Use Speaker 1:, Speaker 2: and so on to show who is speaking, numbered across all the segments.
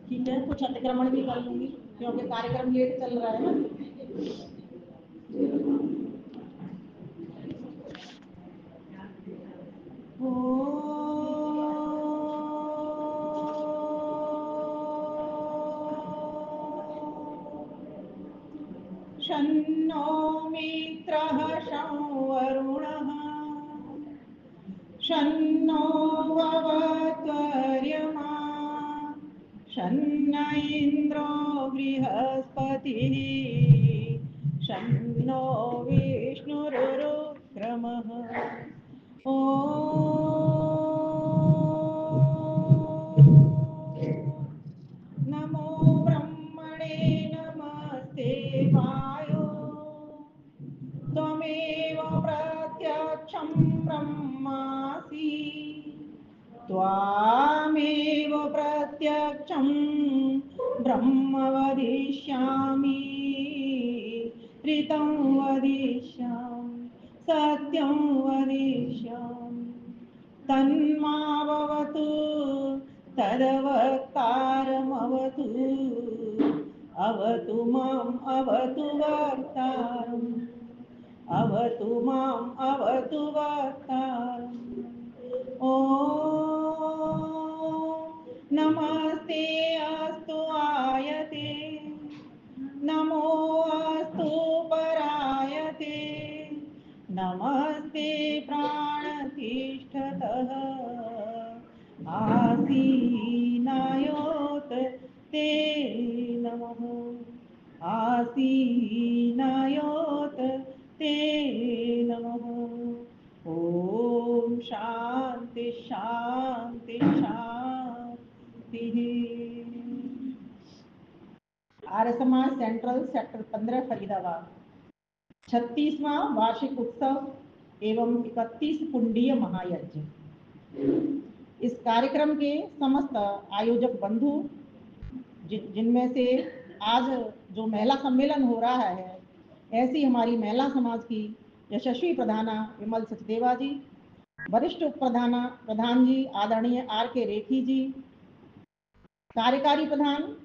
Speaker 1: ठीक है, कुछ अतिक्रमण भी कर लूंगी क्योंकि कार्यक्रम लेट चल रहा है ना। शन्नो मित्रः शं वरुणः शन्नो भवत्वर्यमा शन्न इन्द्रो बृहस्पतिः शन्नो विष्णुरुक्रमः। नमो ब्रह्मणे नमस्ते वायो त्वमेव प्रत्यक्षं ब्रह्मासि त्वामेव प्रत्यक्षं ब्रह्म वदिष्यामि ऋतं वदिष्यामि सत्यं वदिष्यामि तन्मावतु तद्वक्तारमवतु अवतु माम् अवतु वक्तारम् अवतु माम् अवतु वक्तारम्। ॐ नमस्ते अस्तु आयते नमो अस्तु परायते नमस्ते प्राणतिष्ठतः आसीनायोत ते नमः आसीनायोत ते नमः। ओम शांति शांति शांति। आर्य समाज सेंट्रल सेक्टर 15 फरीदाबाद 36वां वार्षिक उत्सव एवं 31 कुंडीय महायज्ञ। इस कार्यक्रम के समस्त आयोजक बंधु जिनमें से आज जो महिला सम्मेलन हो रहा है, ऐसी हमारी महिला समाज की यशस्वी प्रधाना विमल सचदेवा जी, वरिष्ठ उप प्रधान जी आदरणीय R.K. रेखी जी, कार्यकारी प्रधान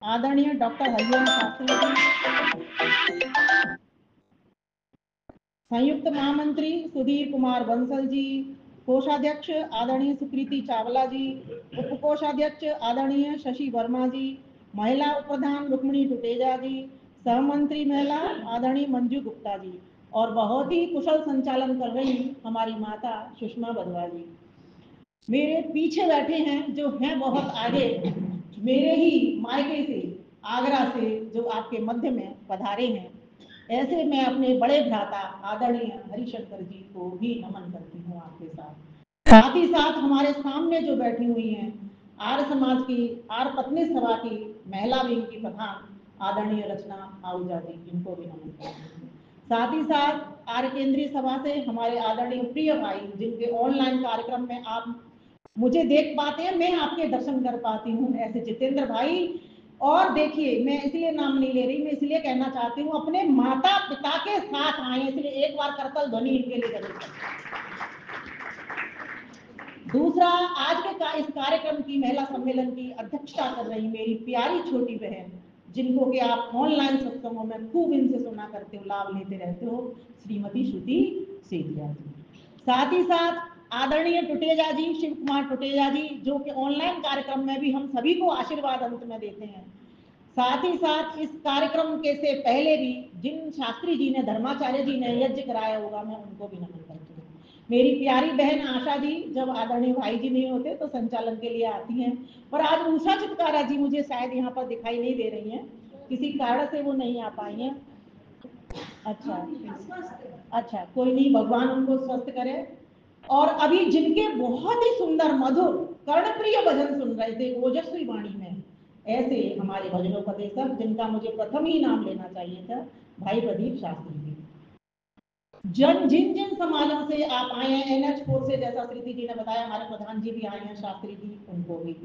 Speaker 1: आदरणीय डॉक्टर हरिओम शास्त्री जी, संयुक्त महामंत्री सुधीर कुमार बंसल जी, कोषाध्यक्ष आदरणीय सुकृति चावला जी, उप कोषाध्यक्ष आदरणीय शशि वर्मा जी, महिला उप प्रधान रुक्मिणी टुटेजा जी, सहमंत्री महिला आदरणीय मंजू गुप्ता जी और बहुत ही कुशल संचालन कर रही हमारी माता सुषमा बधवा जी। मेरे पीछे बैठे हैं जो हैं बहुत आगे, मेरे ही मायके से आगरा से जो आपके मध्य में पधारे हैं, ऐसे मैं अपने बड़े भ्राता आदरणीय हरिशंकर जी को भी नमन करती हूँ आपके साथ ही साथ हमारे सामने जो बैठी हुई हैं आर्य समाज की आर्य पत्नी सभा की महिला विंग की प्रधान आदरणीय रचना आहूजा जी, इनको भी नमन करती हूँ। साथ ही साथ आर्य केंद्रीय सभा से हमारे आदरणीय प्रिय भाई जिनके ऑनलाइन कार्यक्रम में आप मुझे देख पाते हैं, मैं आपके दर्शन कर पाती हूँ, ऐसे जितेंद्र भाई। और देखिए, मैं इसलिए नाम नहीं ले रही, मैं इसलिए कहना चाहती हूँ अपने माता पिता के साथ आए, इसलिए एक बार करतल ध्वनि इनके लिए जरूर करें। दूसरा, आज के इस कार्यक्रम की महिला सम्मेलन की अध्यक्षता कर रही मेरी प्यारी छोटी बहन, जिनको कि आप ऑनलाइन सत्संगों में खूब इनसे सुना करते हो, लाभ लेते रहते हो, श्रीमती श्रुति सेठिया जी। साथ ही साथ आदरणीय टुटेजा जी, शिव कुमार टुटेजा जी, जो कि ऑनलाइन कार्यक्रम में भी हम सभी को आशीर्वाद अंत में देते हैं। साथ ही साथ इस कार्यक्रम के से पहले भी जिन शास्त्री जी ने, धर्माचार्य जी ने यज्ञ कराया होगा, मैं उनको भी नमन करती हूँ। मेरी प्यारी बहन आशा जी, जब आदरणीय भाई जी नहीं होते तो संचालन के लिए आती हैं, पर आज उषा चितकारा जी मुझे शायद यहाँ पर दिखाई नहीं दे रही हैं, किसी कारण से वो नहीं आ पाई हैं। अच्छा, कोई नहीं, भगवान उनको स्वस्थ करे। और अभी जिनके बहुत ही सुंदर मधुर कर्णप्रिय भजन सुन रहे थे ओजस्वी वाणी में, ऐसे हमारे भजनोपदेशक जिनका मुझे प्रथम ही नाम लेना चाहिए था, भाई प्रदीप शास्त्री जी। जिन जिन समाजों से आप आए हैं, NH4 से, जैसा श्रीति जी ने बताया, हमारे प्रधान जी भी आए हैं, शास्त्री जी, उनको भी।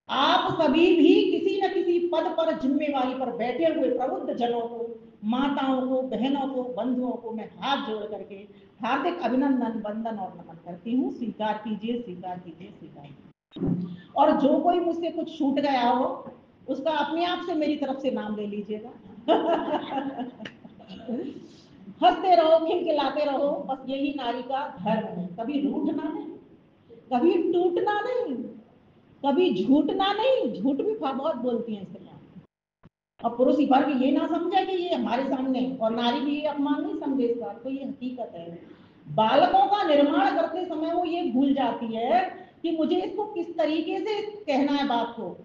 Speaker 1: आप सभी भी किसी न किसी पद पर, जिम्मेवारी पर बैठे हुए प्रबुद्ध जनों को, माताओं को, बहनों को, बंधुओं को मैं हाथ जोड़ करके हार्दिक अभिनंदन, वंदन और नमन करती हूँ। स्वीकार कीजिए, स्वीकार कीजिए, स्वीकार कीजिए। और जो कोई मुझसे कुछ छूट गया हो उसका अपने आप से मेरी तरफ से नाम ले लीजिएगा। हंसते रहो, खिलखिलाते रहो, बस यही नारी का धर्म है। कभी रूठना नहीं, कभी टूटना नहीं, कभी झूठना नहीं। झूठ भी बहुत बोलती हैं स्त्रियां। और पुरुष वर्ग ये ना समझे कि ये हमारे सामने, और नारी भी ये अपमान नहीं समझे इस बात को, ये हकीकत है। बालकों का निर्माण करते समय वो ये भूल जाती है कि मुझे इसको किस तरीके से कहना है बात को।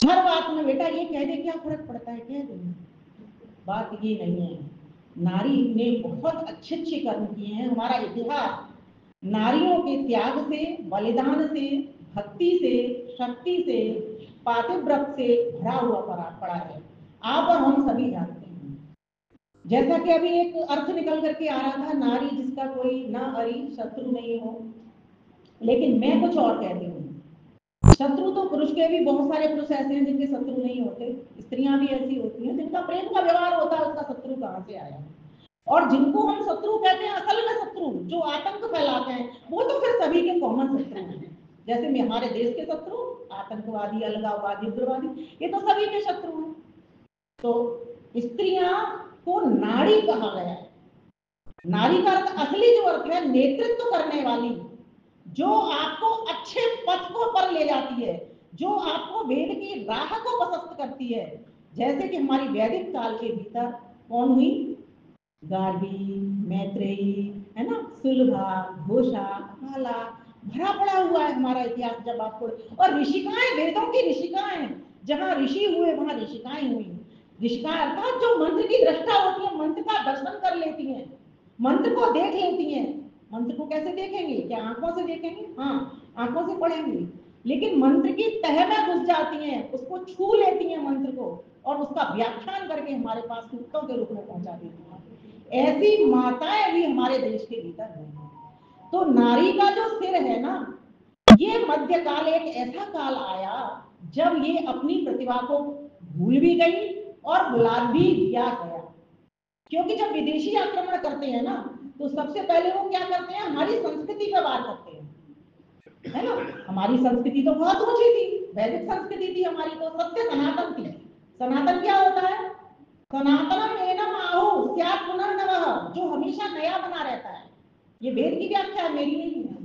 Speaker 1: हर बात में बेटा ये कह दे, क्या फर्क पड़ता है, कह दे। बात ये नहीं है। नारी ने बहुत अच्छे अच्छे कर्म किए हैं। हमारा इतिहास नारियों के त्याग से, बलिदान से, भक्ति से, शक्ति से, पातिव्रत से भरा हुआ पड़ा है। आप और हम सभी जानते हैं। जैसा कि अभी एक अर्थ निकल करके आ रहा था, नारी जिसका कोई ना अरी शत्रु नहीं हो। लेकिन मैं कुछ और कहती हूँ, शत्रु तो पुरुष के भी बहुत सारे पुरुष ऐसे हैं जिनके शत्रु नहीं होते। स्त्रियां भी ऐसी होती हैं जिनका प्रेम का व्यवहार होता है, उसका शत्रु कहां से आया। और जिनको हम शत्रु कहते हैं, असल में शत्रु जो आतंक फैलाते हैं, वो तो फिर सभी के कॉमन शत्रु हैं। जैसे में हमारे देश के शत्रु आतंकवादी, अलगाववादी, उग्रवादी, ये तो सभी के शत्रु हैं। तो स्त्रियां को नारी कहा गया है। नारी का अर्थ, असली जो अर्थ है, नेतृत्व करने वाली, जो आपको अच्छे पथ को पर ले जाती है, जो आपको वेद की राह को प्रशस्त करती है। जैसे कि हमारी वैदिक काल के भीतर कौन हुई, गार्गी, मैत्रेयी, है ना, सुलभा, घोषा, काला, भरा पड़ा हुआ है हमारा इतिहास जब आप पढ़ो। और ऋषिकाएं, वेदों की ऋषिकाएं, जहां ऋषि हुए वहां ऋषिकाएं हुई। ऋषिकाएं अर्थात जो मंत्र की दृष्टा होती है, मंत्र का दर्शन कर लेती हैं, मंत्र को देख लेती हैं। मंत्र को कैसे देखेंगे, क्या आंखों से देखेंगे? हाँ, आंखों से पढ़ेंगे, लेकिन मंत्र की तह में घुस जाती हैं, उसको छू लेती हैं मंत्र को, और उसका व्याख्यान करके हमारे पास सूक्तों के रूप में पहुंचा देती हैं। ऐसी माताएं भी हमारे देश के भीतर हैं। तो नारी का जो सिर है ना, ये मध्यकाल एक ऐसा काल आया जब ये अपनी प्रतिभा को भूल भी गई और भुला भी दिया गया। क्योंकि जब विदेशी आक्रमण करते हैं ना, तो सबसे पहले वो क्या करते हैं, हमारी संस्कृति पर वार करते हैं, है ना। हमारी संस्कृति तो बहुत ऊंची थी, वैदिक संस्कृति थी हमारी, तो सत्य सनातन थी। सनातन क्या होता है? सनातनम एनम आहु स्यात् पुनर्नवः, जो हमेशा नया बना रहता है। ये वेद की व्याख्या है, मेरी नहीं है।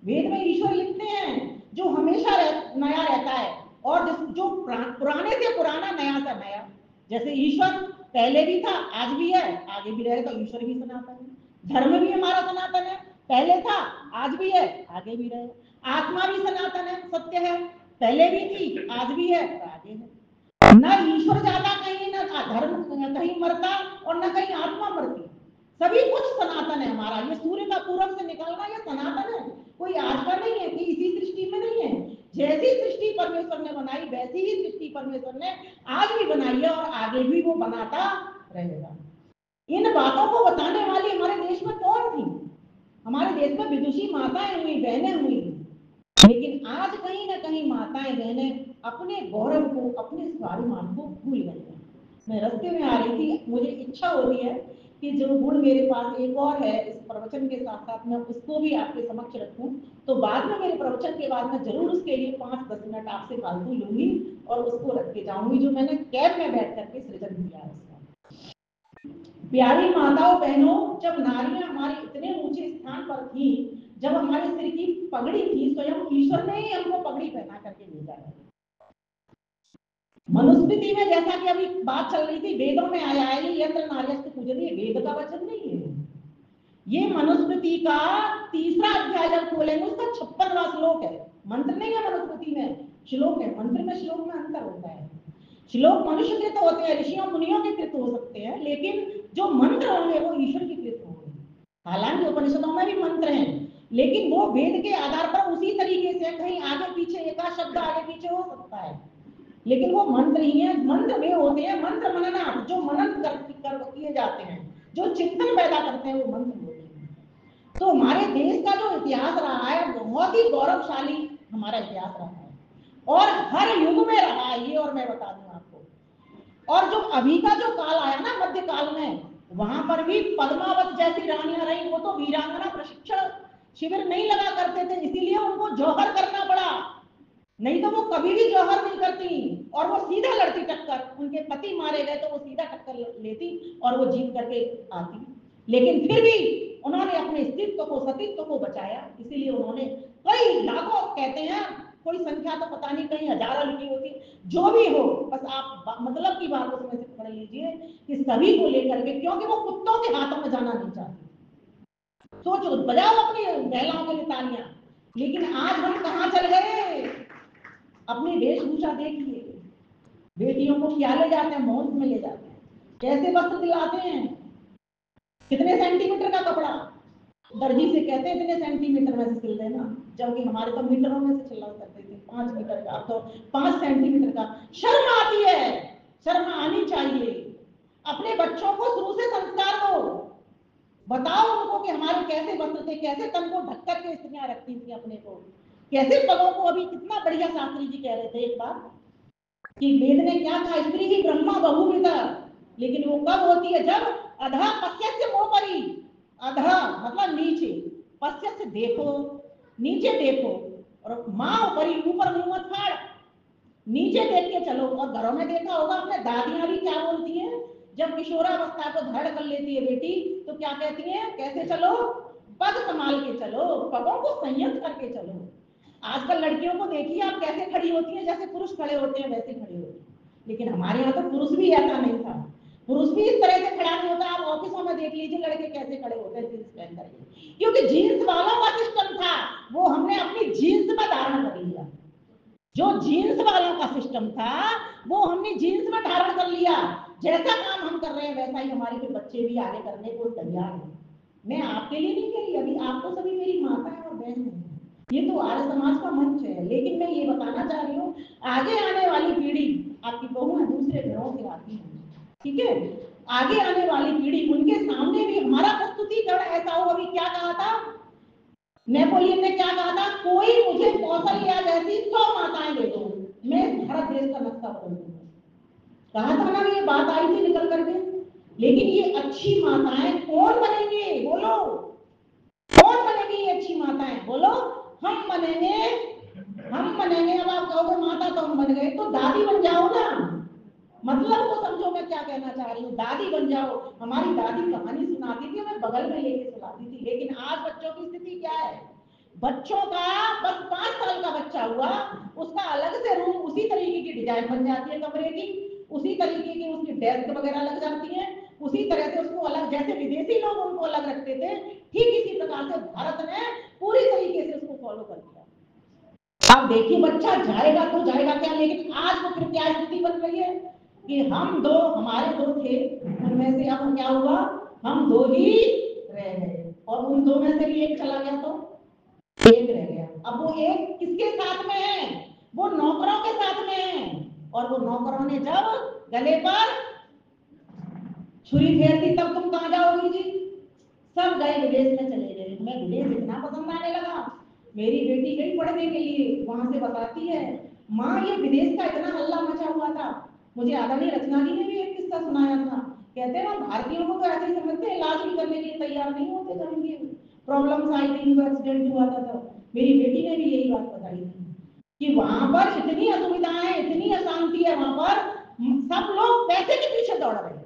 Speaker 1: वेद में ईश्वर लिखते हैं जो हमेशा नया रहता है, और जो पुराने से पुराना, नया से नया। जैसे ईश्वर पहले भी था, आज भी है, आगे भी रहेगा। ईश्वर भी सनातन है। धर्म भी हमारा सनातन है, पहले था, आज भी है, आगे भी रहेगा। आत्मा भी सनातन है, सत्य है, पहले भी थी, आज भी है और आगे है। न ईश्वर जाता कहीं, न धर्म कहीं मरता, और न कहीं आत्मा मरती। सभी कुछ सनातन है हमारा। ये सूर्य का पूरब से निकलना, ये सनातन है, कोई आज का नहीं है कि इसी सृष्टि में नहीं है। जैसी सृष्टि परमेश्वर ने बनाई, वैसी ही सृष्टि परमेश्वर ने आज भी बनाई है, और आगे भी वो बनाता रहेगा। इन बातों को बताने वाली हमारे देश में कौन थी? हमारे देश में विदुषी माताएं हुई, बहनें हुई। लेकिन आज कहीं ना कहीं माताएं बहनें अपने गौरव को, अपने स्वाभिमान को भूल गई हैं। मैं रास्ते में आ रही थी, मुझे इच्छा हो रही है कि जो गुण मेरे पास एक और है, इस प्रवचन के साथ साथ मैं उसको भी आपके समक्ष रखूं। तो बाद में, मेरे प्रवचन के बाद में जरूर उसके लिए 5-10 मिनट आपसे फालतू लूंगी और उसको रख के जाऊंगी, जो मैंने कैब में बैठ करके सृजन किया है उसका। प्यारी माताओं बहनों, जब नारियां हमारे इतने ऊंचे स्थान पर थी, जब हमारे सिर की पगड़ी थी, स्वयं ईश्वर ने ही हमको पगड़ी पहना करके भेजा है। मनुस्मृति में, जैसा कि अभी बात चल रही थी, वेदों में आया है, ये यंत्र नार्यस्तु पूजनीय, वेद का वचन नहीं है। ये मनुस्मृति का 3रा अध्याय जब खोलेंगे, उसका 56वां श्लोक है। मंत्र नहीं है मनुस्मृति में, श्लोक है। मंत्र में श्लोक में अंतर होता है। श्लोक मनुष्य कृत होते हैं, ऋषियों मुनियों के कृत हो सकते हैं, लेकिन जो मंत्र होंगे वो ईश्वर के कृत होंगे। हालांकि उपनिषदों में भी मंत्र हैं, लेकिन वो वेद के आधार पर उसी तरीके से, कहीं आगे पीछे एकाध शब्द आगे पीछे हो सकता है, लेकिन वो मंत्र ही है। मंत्र वे होते हैं, मंत्र मनना, जो मनन किए जाते हैं, जो चिंतन पैदा करते हैं, वो मंत्र होते हैं। तो हमारे देश का जो इतिहास रहा है, बहुत ही गौरवशाली हमारा इतिहास रहा है, और हर युग में रहा है ये, और मैं बता दूं आपको। और जो अभी का जो काल आया ना, मध्यकाल में, वहां पर भी पद्मावत जैसी रानियां रही। वो तो वीरांगना प्रशिक्षण शिविर नहीं लगा करते थे, इसीलिए उनको जौहर करना पड़ा, नहीं तो वो कभी भी जौहर नहीं करती। और वो सीधा लड़ती टक्कर, उनके पति मारे गए तो वो सीधा टक्कर लेती और वो जीत करके आती। लेकिन फिर भी उन्होंने अपने अस्तित्व को, सतीत्व को बचाया। इसीलिए उन्होंने कई लाखों, कहते हैं कोई संख्या तो पता नहीं, कहीं हजारों लिखी होती, जो भी हो, बस आप मतलब की बात उसमें से पढ़ लीजिए कि सभी को लेकर के, क्योंकि वो कुत्तों के हाथों में जाना नहीं चाहती। सोचो, बजाओ अपनी महिलाओं के लिए तालियां। लेकिन आज हम कहां चल गए? अपनी वेशभूषा देखिए, बेटियों को क्या ले जाते हैं, मौज में ले जाते हैं, कैसे वस्त्र दिलाते हैं, कितने सेंटीमीटर का कपड़ा, दर्जी से कहते हैं इतने सेंटीमीटर में से सिल देना, जबकि हमारे तो मीटरों में से सिला करते थे, 5 मीटर का, अब तो 5 सेंटीमीटर का। शर्म आती है, शर्म आनी चाहिए। अपने बच्चों को शुरू से संस्कार दो, बताओ उनको कि हमारे कैसे वस्त्र थे, कैसे तन को ढक करके स्त्रियां रखती थी अपने को, कैसे पगों को। अभी कितना बढ़िया शास्त्री जी कह रहे थे एक बार कि वेद ने क्या कहा, स्त्री ही ब्रह्मा बहुविधा, लेकिन वो कब होती है? जब अधा पश्यस्य मोपरी, अधा मतलब नीचे, पश्यस्य देखो, नीचे देखो, और माँ ऊपरी, ऊपर मुंह मत फाड़, नीचे देख के चलो। और घरों में देखा होगा अपने दादियां भी क्या बोलती हैं, जब किशोरावस्था को धड़ कर लेती है बेटी तो क्या कहती है? कैसे चलो? पग संभाल के चलो, पगों को संयत करके चलो। आजकल लड़कियों को देखिए आप कैसे खड़ी होती हैं, जैसे पुरुष खड़े होते हैं वैसे खड़ी होती हैं। लेकिन हमारे यहाँ तो पुरुष भी ऐसा नहीं था, पुरुष भी इस तरह से खड़ा नहीं होता। आप ऑफिसों में देख लीजिए लड़के कैसे खड़े होते हैं जींस पहन करके, क्योंकि जींस वालों का सिस्टम था, वो हमने अपनी जींस में धारण कर लिया। जो जीन्स वालों का सिस्टम था वो हमने जीन्स में धारण कर लिया। जैसा काम हम कर रहे हैं वैसा ही हमारे के बच्चे भी आगे करने को तैयार हैं। मैं आपके लिए नहीं कह रही, अभी आप तो सभी मेरी माता है और बहन है, ये तो आर्य समाज का मंच है। लेकिन मैं ये बताना चाह रही हूँ, आगे आने वाली पीढ़ी, आपकी बहू दूसरे घरों से आती है, ठीक है, आगे आने वाली पीढ़ी, उनके सामने भी हमारा प्रस्तुतिकरण ऐसा हो। अभी क्या कहा था नेपोलियन ने, क्या कहा था? कोई मुझे कौशल्या जैसी 100 माताएं दे दो, मैं भारत देश का नक्शा बदल दूंगा। कहा था ना, ये बात आई थी निकल करके। लेकिन ये अच्छी माताएं कौन बनेंगे? बोलो, कौन बनेगी ये अच्छी माताएं? बोलो, हम बनेंगे, हम बनेंगे। अब आप कहोगे माता तो हम बन गए, तो दादी बन जाओ ना। मतलब तो समझो मैं क्या कहना चाह रही हूँ, दादी बन जाओ। हमारी दादी कहानी सुनाती थी, मैं बगल में लेके सुनाती थी। लेकिन आज बच्चों की स्थिति क्या है? बच्चों का बस 5 साल का बच्चा हुआ, उसका अलग से रूम, उसी तरीके की डिजाइन बन जाती है कमरे की, उसी तरीके की उसकी डेस्क वगैरह लग जाती है, उसी तरह से उसको अलग, जैसे विदेशी लोग उनको अलग रखते थे, ठीक इसी प्रकार से भारत ने पूरी तरीके से उसको फॉलो कर दिया। आप देखिए बच्चा जाएगा तो जाएगा क्या। लेकिन आज वो फिर क्या स्थिति बन रही है कि हम दो, हमारे 2 थे, उनमें से अब क्या हुआ? हम 2 ही रह गए, और उन 2 में से भी एक चला गया तो एक रह गया। अब वो एक किसके साथ में है? वो नौकरों के साथ में है। और वो नौकरों ने जब गले पर छुरी फेर दी तब तुम कहां जाओगी जी? सब गए विदेश में चले गए। मैं विदेश इतना पसंद आने लगा, मेरी बेटी गई पढ़ने के लिए, वहां से बताती है, माँ ये विदेश का इतना हल्ला मचा हुआ था। मुझे आदरणीय रचना जी ने भी एक किस्सा सुनाया था, कहते हैं हम भारतीयों को तो ऐसे ही समझते हैं, इलाज भी करने के लिए तैयार नहीं होते जब उनकी प्रॉब्लम्स आई थी, उनको एक्सीडेंट हुआ था। तो मेरी बेटी ने भी यही बात बताई थी कि वहां पर इतनी असुविधाएं, इतनी अशांति है, वहां पर सब लोग पैसे के पीछे दौड़ रहे हैं।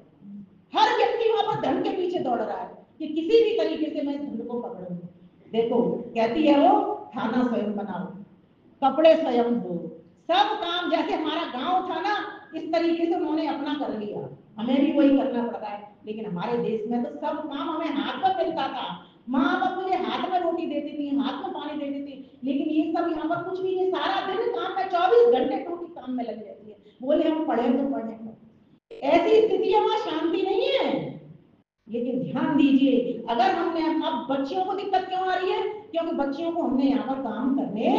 Speaker 1: हर व्यक्ति वहां पर धन के पीछे दौड़ रहा है कि किसी भी तरीके से मैं धन को पकड़ूं। देखो कहती है वो, खाना स्वयं बनाओ, कपड़े स्वयं धो, सब काम जैसे हमारा गांव था ना, इस तरीके से उन्होंने अपना कर लिया। हमें भी वही करना पड़ता है। लेकिन हमारे देश में तो सब काम हमें हाथ में मिलता था। माँ बाप मुझे हाथ में रोटी देती थी, हाथ में पानी देती थी। लेकिन ये सब यहाँ पर कुछ भी नहीं, सारा दिन काम में, 24 घंटे टूटी काम में लगी रहती है। बोले हम पढ़े तो पढ़े, ऐसी स्थिति है, वहां शांति नहीं है। लेकिन ध्यान दीजिए, अगर हमने, अब बच्चियों को दिक्कत क्यों आ रही है? क्योंकि बच्चियों को हमने यहाँ पर काम करने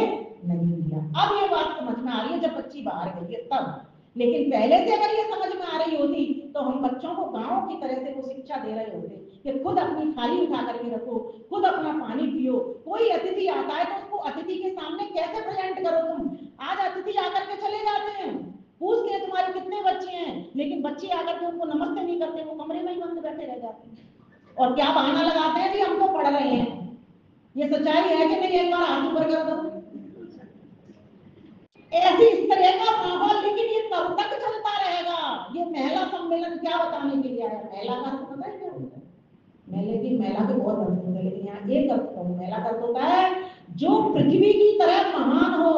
Speaker 1: नहीं दिया। अब ये बात समझ में आ रही है जब बच्ची बाहर गई है तब। लेकिन पहले से अगर ये समझ में आ रही होती तो हम बच्चों को गांव की तरह से वो शिक्षा दे रहे होते कि खुद अपनी थाली उठा करके रखो, खुद अपना पानी पियो। कोई अतिथि आता है तो उसको अतिथि के सामने कैसे प्रेजेंट करो तुम। आज अतिथि आकर के चले जाते हैं, पूछते हैं तुम्हारे कितने बच्चे हैं, लेकिन बच्चे आकर के उनको नमस्ते नहीं करते, वो कमरे में ही बंद बैठे रह जाते हैं। और क्या बहाना लगाते हैं कि हम तो पढ़ रहे हैं। ये सच्चाई है कि नहीं? एक बार हाथ ऊपर कर दो। ऐसी इस तरह का माहौल, लेकिन ये कब आया। मैला का अर्थ पता है क्या होता है? मेले की, मैला के बहुत अर्थ होते हैं, लेकिन यहाँ एक अर्थ कहूँ, मैला का अर्थ होता है जो पृथ्वी की तरह महान हो।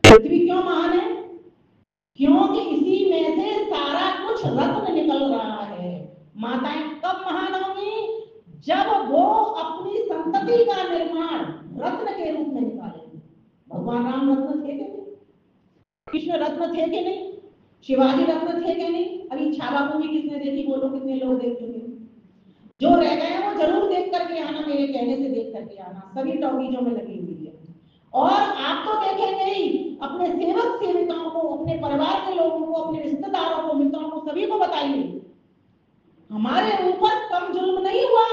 Speaker 1: पृथ्वी क्यों महान है? क्योंकि इसी में से सारा कुछ रत्न निकल रहा है। माताएं कब महान होंगी? जब वो अपनी संतति का निर्माण रत्न के रूप में निकालेंगे। भगवान राम रत्न थे कि नहीं? कृष्ण रत्न थे कि नहीं? शिवाजी रत्न थे कि नहीं? अभी छावा मूवी किसने देखी? बोलो कितने लोग देख चुके? जो रह गए हैं वो जरूर देख करके आना, मेरे कहने से देख करके आना, सभी टॉकीजों में लगी हुई है। और आप तो देखेंगे ही, अपने सेवक सेविकाओं को, अपने परिवार के लोगों को, अपने रिश्तेदारों को, मित्रों को, सभी को बताइए हमारे ऊपर कम जुल्म नहीं हुआ।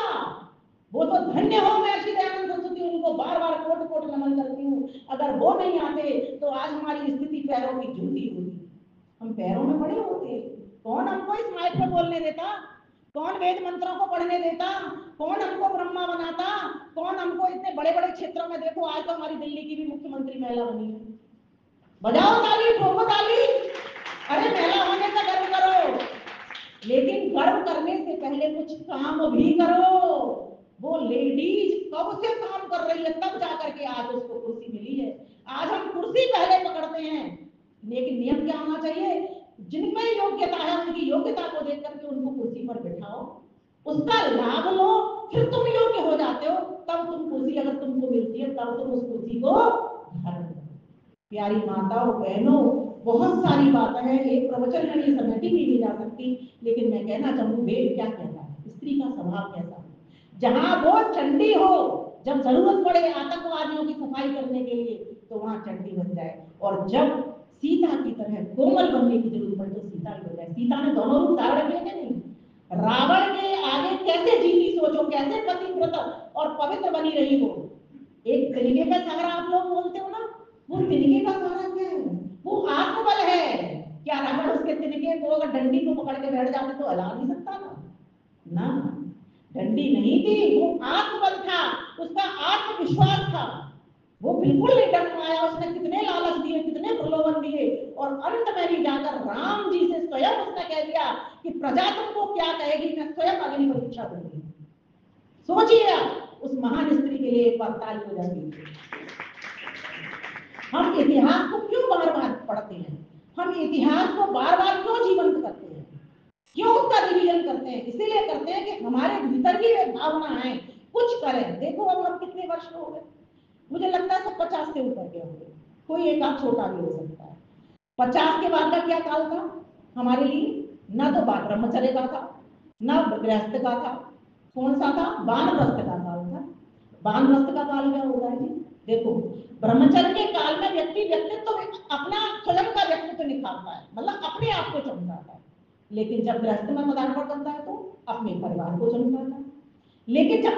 Speaker 1: वो तो धन्य हो, मैं श्री दयानंद सरस्वती उनको बार बार कोट कोट नमन करती हूँ। अगर वो नहीं आते तो आज हमारी स्थिति पैरों की जूती होती। हम पैरों में पड़े होते। कौन हमको इस माइक में बोलने देता? कौन वेद मंत्रों को पढ़ने देता? कौन हमको ब्रह्मा बनाता? कौन हमको इतने बड़े बड़े क्षेत्रों में, देखो आज तो हमारी दिल्ली की भी मुख्यमंत्री महिला बनी है। बजाओ ताली, ठोको ताली। अरे महिला होने का गर्व करो, लेकिन गर्व करने से पहले कुछ काम भी करो। वो लेडीज कब से काम कर रही है, तब जाकर के आज उसको कुर्सी मिली है। आज हम कुर्सी पहले पकड़ते हैं, लेकिन नियम क्या होना चाहिए? जिनमें योग्यता है उनकी योग्यता को देख करके उनको कुर्सी पर बैठाओ, उसका लाभ लो, फिर तुम योग्य हो जाते हो, तब तुम कुर्सी अगर तुमको मिलती है तब तुम उस कुर्सी को धारण करो। प्यारी माताओं बहनों, बहुत सारी बातें हैं, एक प्रवचन में नहीं समेटी भी जा सकती, लेकिन मैं कहना चाहूँ वेद क्या कहता है, स्त्री का स्वभाव कैसा है। जहां वो चंडी हो, जब जरूरत पड़े आतंकवादियों की सफाई करने के लिए तो वहां चंडी बन जाए, और जब सीता की तरह कोमल बनने की जरूरत पड़े तो सीता ही हो जाए। सीता ने दोनों रूप धारण किए कि नहीं? रावण के आगे कैसे जीती, सोचो, कैसे पतिव्रत और पवित्र बनी रही हो। एक तिनके का सहारा आप लोग बोलते हो ना, वो तिनके का सहारा क्या है? वो आत्मबल है। क्या रावण उसके तिनके को अगर डंडी को पकड़ के बैठ जाते तो हिला नहीं सकता ना? डंडी नहीं थी, वो आत्मबल था, उसका आत्मविश्वास था। वो बिल्कुल नहीं डर पाया। उसने कितने लालच दिए, कितने प्रलोभन दिए, और अंत में भी जाकर राम जी से स्वयं उसने कह दिया कि प्रजा तुमको क्या कहेगी, मैं स्वयं अग्नि परीक्षा दूंगी। सोचिए उस महान स्त्री के लिए एक बार ताली हो जाती। हम इतिहास को क्यों बार बार पढ़ते हैं? हम इतिहास को बार बार क्यों जीवंत करते हैं? क्यों उसका रिवीजन करते हैं? इसीलिए करते हैं कि हमारे भीतर की वे भावना है, कुछ करें। देखो अब हम कितने वर्ष हो गए, मुझे लगता है सब 50 से ऊपर के होंगे, कोई एक आध छोटा भी हो सकता है। 50 के बाद का क्या काल था हमारे लिए? न तो ब्रह्मचर्य का था, न गृहस्थ का था। कौन सा था? वानप्रस्थ का काल था। वानप्रस्थ का काल क्या होता है? देखो, ब्रह्मचर्य के काल में व्यक्ति व्यक्तित्व अपना स्वयं का व्यक्तित्व निखारता है, मतलब अपने आप को चमकाता है। लेकिन जब गृहस्थ में पदार्पण करता है तो अपने परिवार को चमकाता है। लेकिन जब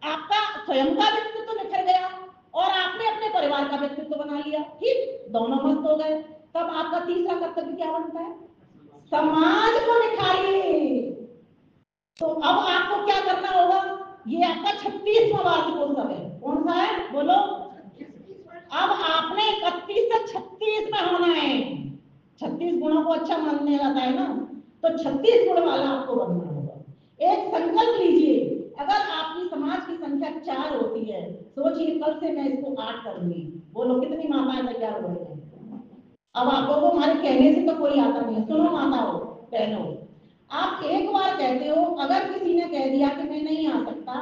Speaker 1: आपका स्वयं का व्यक्तित्व निखर गया और आपने अपने परिवार का व्यक्तित्व बना लिया, ठीक, दोनों मस्त हो गए, तब आपका तीसरा कर्तव्य क्या बनता है? समाज को निखारिए। तो अब आपको क्या करना होगा? ये आपका 36वां वार्षिकोत्सव है। कौन सा है बोलो? अब आपने 31 से 36 में होना है। 36 गुणों को अच्छा मानने जाता है ना, तो 36 गुण वाला आपको बनना होगा। एक संकल्प लीजिए, अगर आपकी समाज की संख्या 4 होती है, सोचिए कल से मैं इसको 8 करूंगी। बोलो कितनी माताएं तैयार हो रही हैं? अब आपको तो हमारे कहने से तो कोई आता नहीं है। सुनो माताओं बहनों, आप एक बार कहते हो, अगर किसी ने कह दिया कि मैं नहीं आ सकता,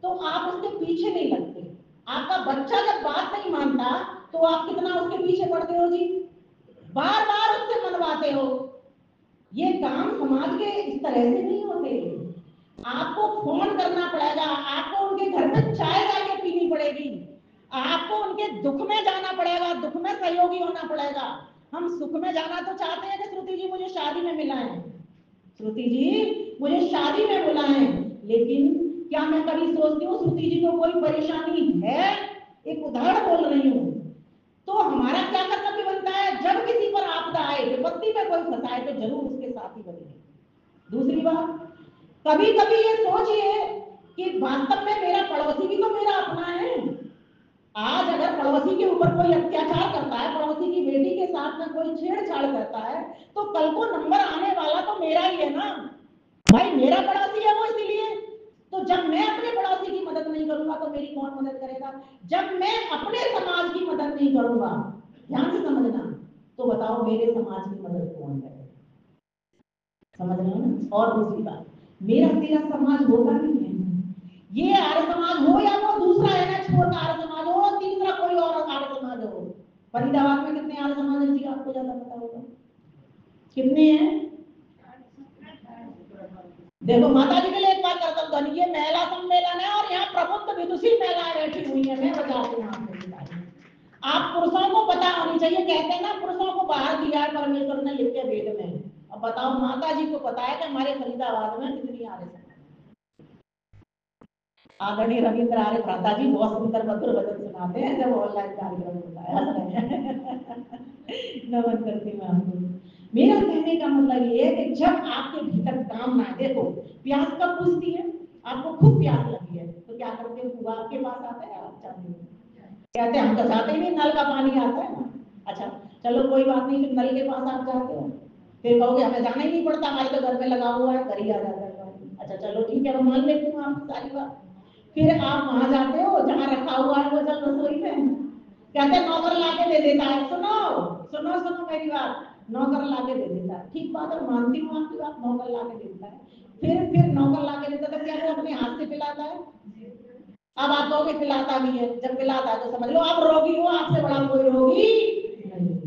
Speaker 1: तो आप उसके पीछे नहीं लगते। आपका बच्चा जब बात नहीं मानता तो आप कितना उसके पीछे पड़ते हो जी, बार बार उससे मनवाते हो। ये काम समाज के इस तरह से नहीं होते। आपको फोन करना पड़ेगा, आपको उनके घर में चाय जाके पीनी पड़ेगी, आपको उनके दुख में जाना पड़ेगा, दुख में सहयोगी होना पड़ेगा। हम सुख में जाना तो चाहते हैं कि श्रुति जी मुझे शादी में मिलाएं, श्रुति जी मुझे शादी में बुलाएं, लेकिन क्या मैं कभी सोचती हूँ श्रुति जी को कोई परेशानी है? एक उदाहरण बोल रही हूँ। तो हमारा क्या कर्तव्य बनता है? जब किसी पर आपदा आए, विपत्ति में कोई फंसाए, तो जरूर उसके साथ ही बने। दूसरी बात, कभी कभी ये सोचिए कि वास्तव में मेरा पड़ोसी भी तो मेरा अपना है। आज अगर पड़ोसी के ऊपर कोई अत्याचार करता है, पड़ोसी की बेटी के साथ में कोई छेड़छाड़ करता है, तो कल को नंबर आने वाला तो मेरा ही है ना। भाई मेरा पड़ोसी है वो इसीलिए। तो जब मैं अपने पड़ोसी की मदद नहीं करूंगा तो मेरी कौन मदद करेगा? जब मैं अपने समाज की मदद नहीं करूंगा, ध्यान से समझना, तो बताओ मेरे समाज की मदद कौन करेगा? समझ रहे हो ना? और दूसरी बात, मेरा तेरा समाज होगा नहीं है, ये आर्य समाज हो या वो दूसरा NH4 का आर्य समाज हो, तीसरा कोई और आर्य समाज हो। फरीदाबाद में कितने आर्य समाज हैं जी, आपको ज्यादा पता होगा, कितने हैं? देखो माता जी के लिए एक बार करतब ध्वनि, ये महिला सम्मेलन है और यहाँ प्रबुद्ध विदुषी महिलाएं बैठी हुई हैं, मैं बजाती हूँ आपको। आप पुरुषों को पता होनी चाहिए, कहते हैं ना पुरुषों को बाहर दिया है परमेश्वर ने लिख के वेद में। अब बताओ माता जी को पता है कि हमारे फरीदाबाद में कितनी आर्य समाज। आदरणीय रविंद्र आर्य भ्राता जी बहुत सुंदर मधुर वचन सुनाते हैं जब ऑनलाइन कार्यक्रम होता है। नमन करती हूँ आपको। मेरा कहने का मतलब ये है कि जब आपके भीतर कामना है, देखो प्यास कब बुझती है? आपको खूब प्यास लगी है तो क्या करते हो? कुआं आपके पास आता है, आप जाते हो? कहते हैं हम तो जाते ही नहीं, नल का पानी आता है ना। अच्छा चलो कोई बात नहीं, फिर नल के पास आप जाते हो, फिर कहोगे हमें जाना ही नहीं पड़ता, हमारे तो घर में लगा हुआ है, घर ही आ जाता है पानी। अच्छा चलो ठीक है, मैं मान लेती हूँ आपकी सारी बात। फिर आप वहां जाते हो जहां रखा हुआ है वो जल रसोई में, कहते हैं नौकर लाके दे देता है। सुनो सुनो सुनो मेरी बात, नौकर लाके दे देता है, ठीक बात है, मानती हूँ आपकी बात, नौकर लाके देता है। फिर नौकर लाके देता है, क्या वो अपने हाथ से पिलाता है? अब आप कहोगे पिलाता भी है, जब पिलाता है तो समझ लो आप रोगी हो, आपसे बड़ा कोई रोगी नहीं।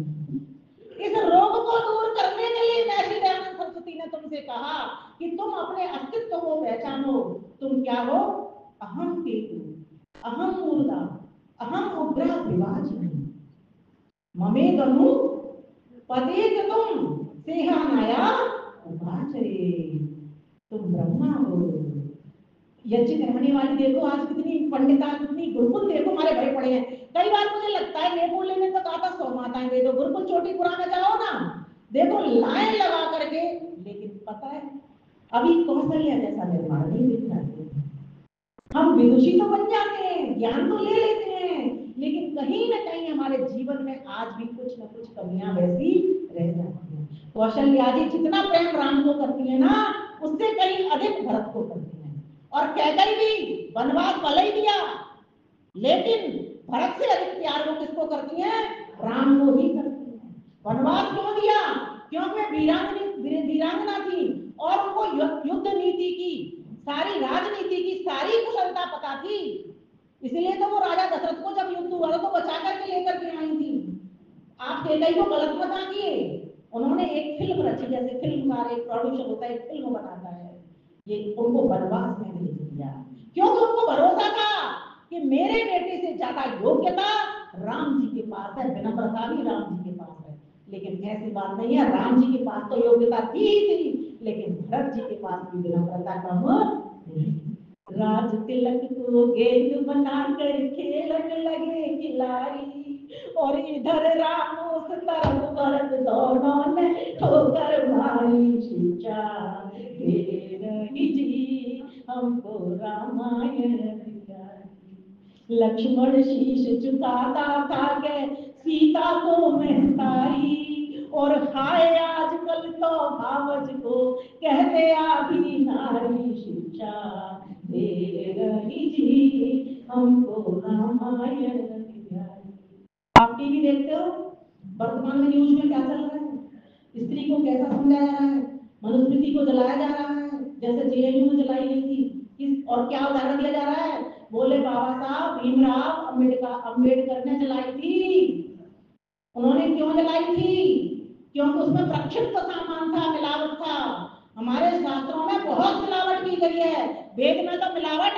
Speaker 1: इस रोग को दूर करने के लिए महर्षि दयानंद सरस्वती ने तुमसे कहा कि तुम अपने अस्तित्व को पहचानो। तुम क्या हो? अहम केतु, अहम मूर्धा, अहम उग्र विभाजिनी, ममे गनु पतेत तुम सेहानाया उपाचरे। तुम ब्रह्मा हो। यज्ञ करने वाली देखो आज कितनी पंडिता, कितनी गुरुकुल देखो हमारे भरे पड़े हैं। कई बार मुझे लगता है नेपोलियन ने तो कहा था 100 माताएं दे दो, गुरुकुल चोटीपुरा में जाओ ना, देखो लाइन लगा करके, लेकिन पता है अभी कौशल्या जैसा निर्माण नहीं मिल जाते। हम विदुषी तो बन जाते हैं, ज्ञान तो ले लेते हैं, लेकिन कहीं ना कहीं हमारे जीवन में आज भी कुछ न कुछ कमियां वैसी रह जाती हैं। कौशल्या जी जितना प्रेम राम को करती है ना, उससे कहीं अधिक भरत को करती है। और कैकई भी वनवास भले ही दिया, लेकिन भरत से अधिक प्यार वो किसको करती है? राम को ही करती है। वनवास क्यों दिया? क्योंकि वे वीरांगना थी और उनको युद्ध नीति की, सारी राजनीति की सारी कुशलता पता थी। इसलिए तो वो राजा दशरथ को जब युद्ध हुआ तो बचा करके लेकर के आई थी। आप कैकई को गलत मत आंकिए, उन्होंने एक फिल्म रची, जैसे फिल्म का एक प्रोड्यूसर होता है, एक फिल्म बनाता है, ये उनको वनवास में भेज दिया क्योंकि उनको भरोसा था कि मेरे बेटे से ज्यादा योग्यता राम जी के पास है, विनम्रता भी राम जी के पास है। लेकिन ऐसी बात नहीं है, राम जी के पास तो योग्यता थी ही थी, लेकिन भरत जी के पास भी विनम्रता कम नहीं। राज तिलक को गेंद बनाकर खेलने लगे खिलाड़ी, और इधर राम उस तरफ भरत, दोनों ने ठोकर मारी शिक्षा दे रही जी हमको रामायण दिया। लक्ष्मण शीश झुकाता था के सीता को महतारी, और हाय आजकल तो भावज को कहते आभी नारी शिक्षा दे रही जी हमको रामायण दिया। आप टीवी देखते हो, वर्तमान में न्यूज में क्या चल रहा है? स्त्री को कैसा समझाया जा रहा है, मनुस्मृति को जलाया जा रहा है, जैसे जेएनयू में जलाई गई थी। किस और क्या उदाहरण दिया जा रहा है? बोले बाबा साहब भीमराव अम्बेडकर ने जलाई थी। उन्होंने क्यों जलाई थी? क्योंकि उसमें प्रक्षिप्त सामान था, मिलावट था। हमारे शास्त्रों में बहुत मिलावट की गई है, वेद में तो मिलावट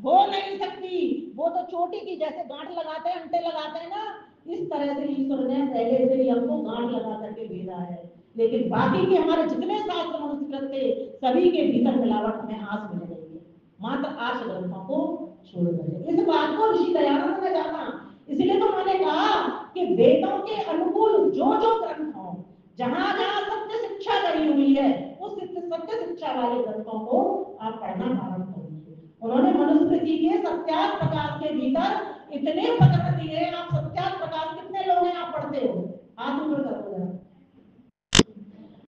Speaker 1: हो नहीं सकती। वो तो चोटी की जैसे गांठ लगाते हैं, अंटे लगाते हैं ना, इस तरह से ईश्वर ने पहले से ही हमको गांठ लगा करके भेजा है। लेकिन बाकी के हमारे जितने शास्त्र मनुस्मृत थे, सभी के भीतर मिलावट हमें आज मिल रही है, मात्र 8 ग्रंथों को छोड़कर। इस बात को ऋषि दयानंद ने जाना, इसलिए तो मैंने कहा कि वेदों के अनुकूल जो जो ग्रंथ हो, जहां जहां सत्य शिक्षा करी हुई है, उस सत्य शिक्षा वाले ग्रंथों को आप पढ़ना प्रारंभ करिए। उन्होंने मनुस्मृति के सत्यार्थ प्रकाश के भीतर इतने वचन दिए। आप सत्यार्थ प्रकाश कितने लोग हैं आप पढ़ते हो? हाथ ऊपर करो जरा।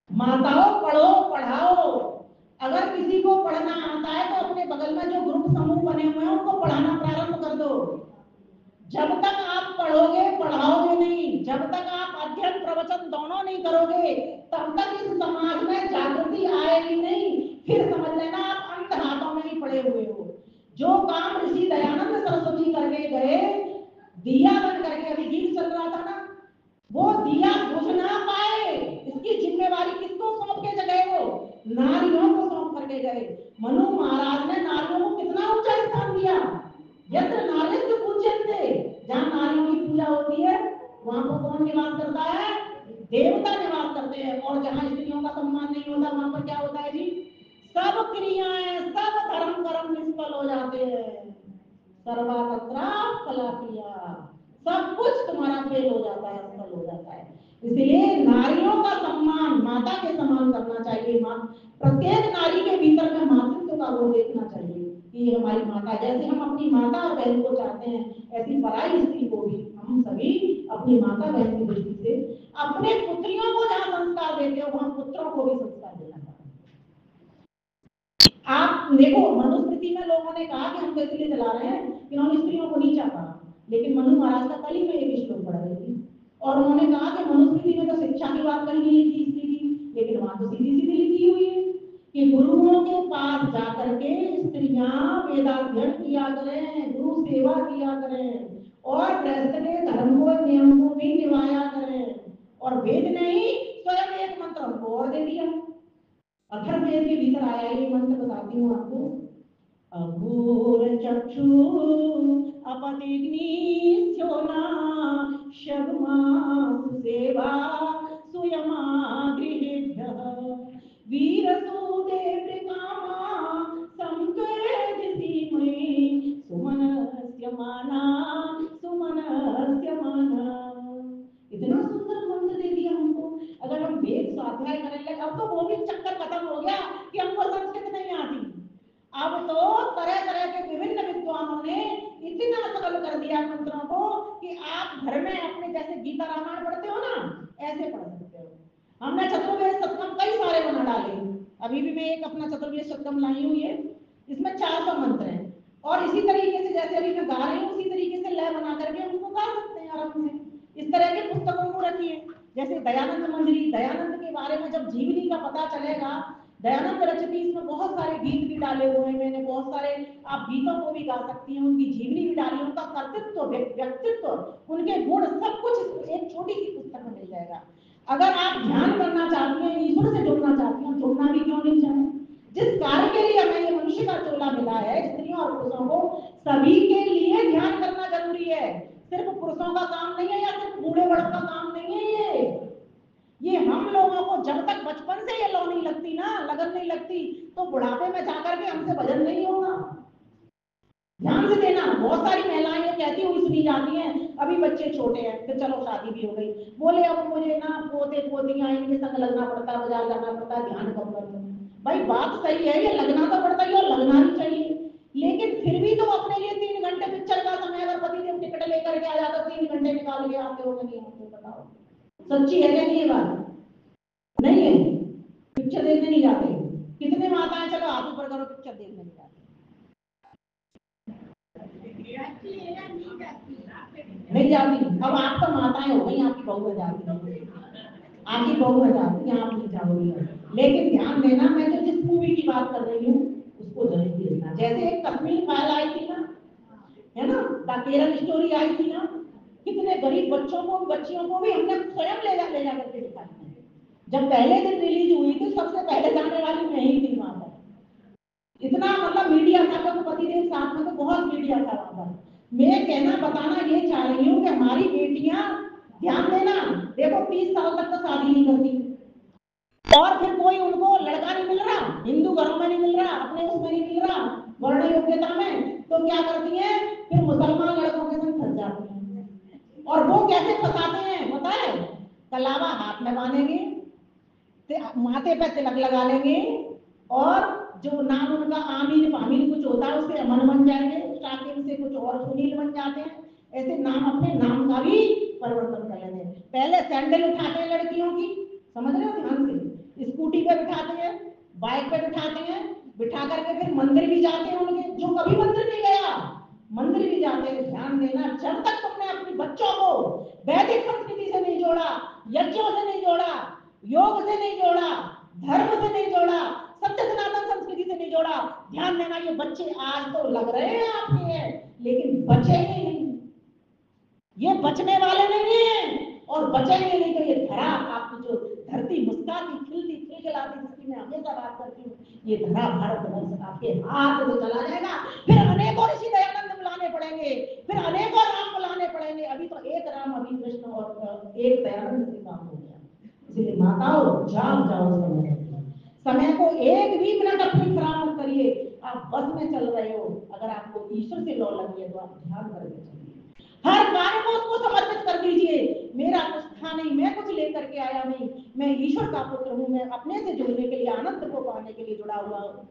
Speaker 1: माताओं पढ़ो पढ़ाओ, अगर किसी बने हुए हैं उनको पढ़ाना प्रारंभ कर दो। जब तक आप पढ़ोगे पढ़ाओगे नहीं, जब तक आप अध्ययन प्रवचन दोनों नहीं करोगे, तब तक इस समाज में जागृति आएगी नहीं। फिर समझ लेना आप अंत हाथों में ही पड़े हुए हो। जो काम ऋषि दयानंद सरस्वती करके गए, दिया बन करके, अभी गीत चल रहा था ना, वो दिया बुझ ना पाए, इसकी जिम्मेवारी किसको सौंप के गए? वो नारियों को सौंप करके गए। मनु महाराज ने नारियों को कितना ऊंचा स्थान दिया। यत्र नार्यस्तु पूज्यन्ते, जहाँ नारियों की पूजा होती है वहां पर कौन निवास करता है? देवता निवास करते हैं। और जहाँ स्त्रियों का सम्मान नहीं होता वहां पर क्या होता है जी? सब क्रियाएं, सब धर्म कर्म निष्फल हो जाते हैं। सर्वात्रा फला क्रिया, सब कुछ तुम्हारा फेल हो जाता है, असफल हो जाता है। इसलिए नारियों का सम्मान माता के समान करना चाहिए। प्रत्येक नारी के भीतर में मातृत्व का गुण देखना चाहिए कि ये हमारी माता। जैसे हम अपनी माता और बहन को चाहते हैं, ऐसी पराई स्त्री को भी हम सभी अपनी माता बहन की दृष्टि से अपने पुत्रियों को जहाँ संस्कार देते हो वहां पुत्रों को भी संस्कार देना चाहिए। आप देखो, मनुस्मृति में लोगों ने कहा कि हम तो इसलिए चला रहे हैं कि हम स्त्रियों को नीचा कहा, लेकिन मनु महाराज का कल ही में एक श्लोक पढ़ रही थी और उन्होंने कहा कि मनुस्मृति में तो शिक्षा की बात कही नहीं लिखी स्त्री की, लेकिन वहां तो सीधी सीधी लिखी हुई है कि गुरुओं के पास जाकर के स्त्रियां वेदाध्ययन किया करें, गुरु सेवा किया करें और गृहस्थ के धर्म को नियम को भी निभाया करें। और वेद ने ही स्वयं एक मंत्र हमको और दे दिया, अथर्ववेद के भीतर आया ये मंत्र, बताती हूँ आपको। अघोर चक्षु अपतिग्निस्योना शर्मासु सेवा सुयमा गृहेभ्यः वीरसूते वृकामा संकेदिति मयि सुमनस्य माना सुमनस्य माना। इतना सुंदर मंत्र दे दिया हमको। अगर हम वेद स्वाध्याय करने लगे, अब तो वो भी चक्कर खत्म हो गया कि हमको संस्कृत नहीं आती। अब तो तरह तरह के विभिन्न विद्वानों ने इतना सरल कर दिया मंत्रों को कि आप घर में अपने जैसे गीता रामायण पढ़ते हो ना, ऐसे पढ़ सकते हो। हमने चतुर्वेद शतकम कई सारे बना डाले। अभी भी मैं एक अपना चतुर्वेद शतकम लाई हुई है, इसमें 400 मंत्र हैं और इसी तरीके से जैसे अभी मैं गा रही हूँ उसी तरीके से लय बना करके उनको गा सकते हैं आराम से। इस तरह के पुस्तकों को रखिए। जैसे दयानंद मंजरी, दयानंद के बारे में जब जीवनी का पता चलेगा, दयानंद रचती, इसमें बहुत सारे गीत भी डाले हुए हैं मैंने, बहुत सारे आप गीतों को भी गा सकती हैं, उनकी जीवनी भी डाली, उनका कर्तृत्व, व्यक्तित्व, उनके गुण, सब कुछ एक छोटी सी पुस्तक में मिल जाएगा। अगर आप ध्यान करना चाहती हैं, ईश्वर से जुड़ना चाहती हैं, जुड़ना भी क्यों नहीं चाहें, जिस कार्य के लिए हमें ये मनुष्य का चोला मिला है, स्त्रियों और पुरुषों को सभी के लिए ध्यान करना जरूरी है। सिर्फ पुरुषों का काम नहीं है या सिर्फ बूढ़े बड़ों का काम नहीं है। ये हम लोगों को जब तक बचपन से ये लौ नहीं लगती ना, लगन नहीं लगती, तो बुढ़ापे में जाकर के हमसे भजन नहीं होगा। ध्यान से देना। बहुत सारी महिलाएं ये कहती हुई सुनी जाती हैं, अभी बच्चे छोटे हैं, फिर चलो शादी भी हो गई, बोले अब मुझे ना पोते पोतियां इनके संग लगना पड़ता, बाजार जाना पड़ता, ध्यान कम करना। भाई बात सही है, ये लगना तो पड़ता ही और लगना ही चाहिए, लेकिन फिर भी तो अपने लिए 3 घंटे पिक्चर का समय अगर पति देव टिकट लेकर के आ जाता, 3 घंटे निकाल के आते हो नहीं आते, बताओ सच्ची है नहीं ये बात? नहीं है। पिक्चर देखने नहीं जाते। कितने माताएं चलो हाथ ऊपर करो, पिक्चर देखने नहीं जाते। नहीं जाती। अब आप तो माताएं हो गई, आपकी बहू में जाती, आपकी बहू में जाती है, आप नहीं जाओगी। लेकिन ध्यान देना, मैं जो जिस मूवी की बात कर रही हूँ उसको जरूर देखना। जैसे एक कश्मीर फाइल आई थी ना, है ना, द केरल स्टोरी आई थी ना, कितने गरीब बच्चों को, बच्चियों को भी हमने स्वयं ले जा करके दिखाई। जब पहले दिन रिलीज हुई थी, सबसे पहले जाने वाली मैं ही थी वहां पर। इतना मतलब मीडिया था, क्योंकि पतिदेव साथ में तो बहुत मीडिया था वहां पर। मैं कहना बताना ये चाह रही हूँ कि हमारी बेटियां ध्यान देना। देखो 30 साल तक तो शादी नहीं करती और फिर कोई उनको लड़का नहीं मिल रहा, हिंदू घरों में नहीं मिल रहा, अपने उसमें नहीं मिल रहा, वर्ण योग्यता में, तो क्या करती है, फिर मुसलमान लड़कों के संग फंस जाती है। और वो कैसे फंसाते हैं पता है? कलावा हाथ में बांधेंगे, माथे पे तिलक लगा लेंगे और जो नाम उनका आमीर फामीर कुछ होता है उससे अमन बन जाएंगे, स्टार्टिंग से कुछ और सुनील बन जाते हैं, ऐसे नाम अपने नाम का भी परिवर्तन कर लेते हैं। पहले सैंडल उठाते हैं लड़कियों की, समझ रहे हो, ध्यान से स्कूटी पे बिठाते हैं, बाइक पे बिठाते हैं, बिठा करके फिर मंदिर भी जाते हैं उनके, जो कभी मंदिर नहीं गया मंदिर भी जाते हैं, ध्यान देना, जब तक तुमने अपने बच्चों को वैदिक संस्कृति से नहीं जोड़ा, यज्ञों से नहीं जोड़ा, योग से नहीं जोड़ा, धर्म से नहीं जोड़ा, सत्य सनातन संस्कृति से नहीं जोड़ा, ध्यान देना ये बच्चे आज तो लग रहे हैं आपके हैं, लेकिन बचेंगे नहीं, ये बचने वाले नहीं है, और बचेंगे नहीं तो ये धरा, आपकी जो धरती मुस्काती खिलती खिलखिलाती जिसकी मैं हमेशा बात करती हूँ, ये धरा भारतवर्ष आपके हाथ से चला जाएगा। फिर अनेकों ऋषि दयानंद बुलाने पड़ेंगे, फिर अनेकों राम बुलाने पड़ेंगे। अभी तो एक राम, अभी कृष्ण और एक दयानंद से काम हो गया। इसलिए माताओं जाग जाओ, समय को एक भी मिनट अपनी खराब मत करिए। आप बस में चल रहे हो, अगर आपको ईश्वर से लौ लगी है तो आप ध्यान करके चलिए, हर कार्य को उसको समर्पित कर दीजिए। मेरा कुछ था नहीं, मैं कुछ लेकर के आया नहीं, मैं ईश्वर का पुत्र हूँ, मैं अपने से जुड़ने के लिए, आनंद को पाने के लिए जुड़ा हुआ हूँ।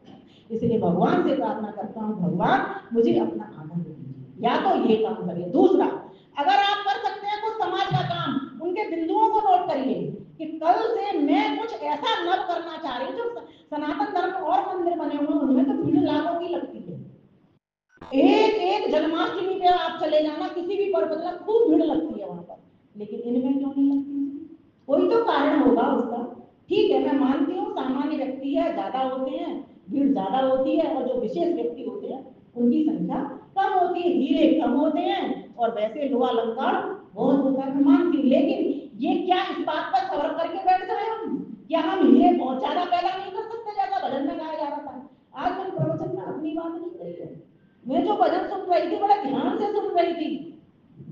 Speaker 1: इसलिए भगवान से प्रार्थना करता हूँ, भगवान मुझे अपना आनंद दीजिए। या तो ये काम करिए। दूसरा, अगर आप कर सकते हैं कुछ समाज का काम, उनके बिंदुओं को नोट करिए कि कल से मैं कुछ ऐसा नव करना चाह रही हूँ। जो सनातन धर्म और मंदिर बने हुए उनमें तो भीड़ लाखों की लगती है। एक एक जन्माष्टमी पे आप चले जाना, किसी भी पर्व पर खूब भीड़ लगती है वहां पर, लेकिन इनमें क्यों नहीं लगती? कोई तो कारण होगा उसका। ठीक है, मैं मानती हूँ सामान्य व्यक्ति है, ज्यादा होते हैं, भीड़ ज्यादा होती है, और जो विशेष व्यक्ति होते हैं उनकी संख्या कम होती है, हीरे कम होते हैं, और वैसे लोहा अलंकार बहुत होता है, मैं मानती हूँ। लेकिन ये क्या इस बात पर सबर करके बैठ गए हम, क्या हम हीरे बहुत ज्यादा पैदा नहीं कर सकते, जैसा भजन में गाया जा रहा था? आज मैंने प्रवचन में अपनी बात नहीं कही है, मैं जो भजन सुन रही थी बड़ा ध्यान से सुन रही थी,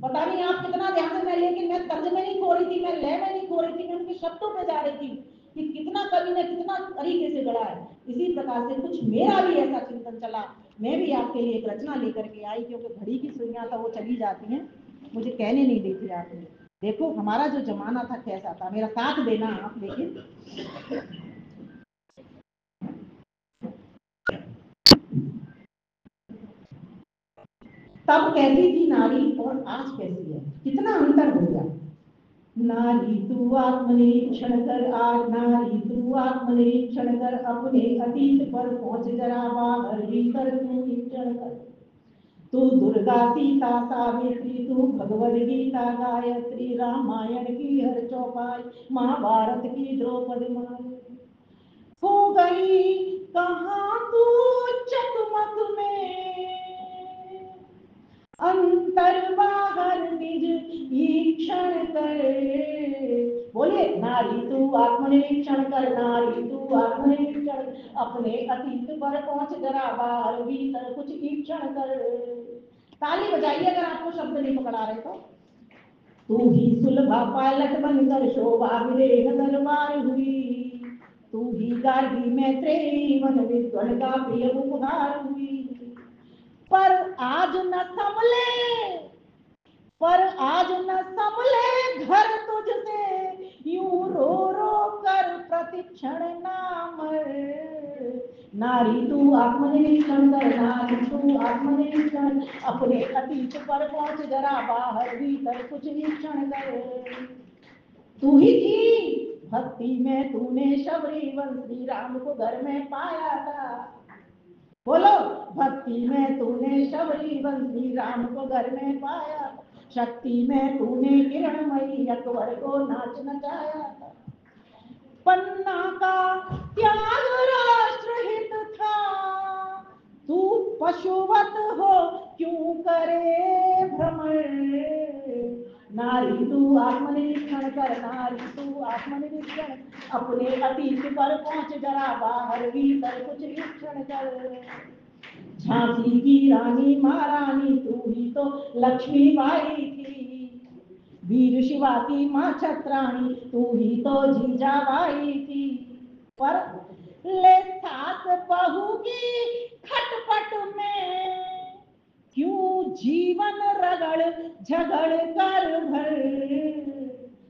Speaker 1: पता नहीं आप कितना ध्यान से, मैं लेकिन मैं तर्ज में नहीं खो रही थी, मैं लय में नहीं खो रही थी, मैं उनके शब्दों पे जा रही थी कि कितना कवि ने कितना तरीके से गढ़ा है। इसी प्रकार से कुछ मेरा भी ऐसा चिंतन चला, मैं भी आपके लिए एक रचना लेकर के आई, क्योंकि घड़ी की सुइयां तो वो चली जाती हैं, मुझे कहने नहीं देती आपने। देखो हमारा जो जमाना था कैसा था, मेरा साथ देना आप। लेकिन तब कैसी थी नारी और आज कैसी है, कितना अंतर हो गया। नारी तू आत्मनिरीक्षण कर, आज नारी तू आत्मनिरीक्षण कर, अपने अतीत पर पहुंच जरा, बाहर भीतर तू निरीक्षण कर। तू दुर्गा सीता सावित्री, तू भगवद गीता गायत्री, रामायण की हर चौपाई, महाभारत की द्रौपदी माई। हो गई कहाँ तू चकमक में, अंतर बाहर निज ईक्षण कर। बोलिए, नारी तू आत्मनिरीक्षण कर, नारी तू आत्मनिरीक्षण, अपने अतीत पर पहुंच जरा, बाहर भीतर कुछ ईक्षण कर। ताली बजाइए अगर आपको शब्द नहीं पकड़ा रहे तो। तू ही सुलभा पायलट बनकर शोभा विदेह दरबार हुई, तू ही गार्गी मैत्रेयी वन विद्वन का प्रिय उपहार हुई। पर आज न संभले, पर आज न संभले घर तुझसे, यूं रो रो कर प्रतिक्षण नाम। नारी तू आत्मनिरीक्षण कर, नारी तू आत्मनिरीक्षण, अपने अतीत पर पहुंच जरा, बाहर भीतर कुछ निरीक्षण कर। तू ही थी भक्ति में, तूने शबरी वन श्री राम को घर में पाया था। बोलो, भक्ति में तूने शबरी वन श्री राम को घर में पाया, शक्ति में तूने किरणमयी अकबर को नाच नचाया। पन्ना का त्याग राष्ट्रहित था, तू पशुवत हो क्यों करे भ्रमण। नारी तू आत्मनिरीक्षण कर, नारी तू आत्मनिरीक्षण, अपने अतीत पर पहुंच जरा, बाहर भीतर कुछ वीक्षण कर। झांसी की रानी महारानी तू ही तो लक्ष्मीबाई थी, वीर शिवा की माँ छत्राणी तू ही तो जीजाबाई थी। पर ले सास बहू की खटपट में, क्यों जीवन रगड़ झगड़ कर भर।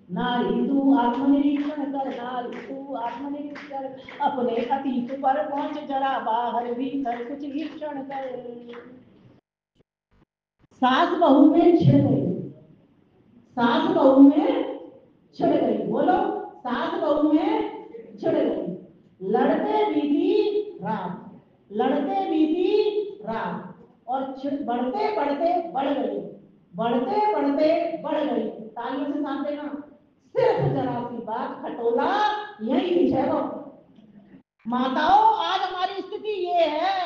Speaker 1: नारी तू आत्मनिरीक्षण कर, नारी तू आत्मनिरीक्षण, अपने अतीत पर पहुंच जरा, बाहर भीतर कुछ वीक्षण कर। सास बहू में छिड़ गई, सास बहू में छिड़ गई। बोलो, सास बहू में छिड़ गई। लड़ते बीती रात, लड़ते बीती रात, और बढ़ते बढ़ते बढ़ गई, बढ़ते बढ़ते बढ़ गई। तालियों से साथ देना। सिर्फ जरा सी बात खटोला यही विषय हो। माताओं आज हमारी स्थिति ये है,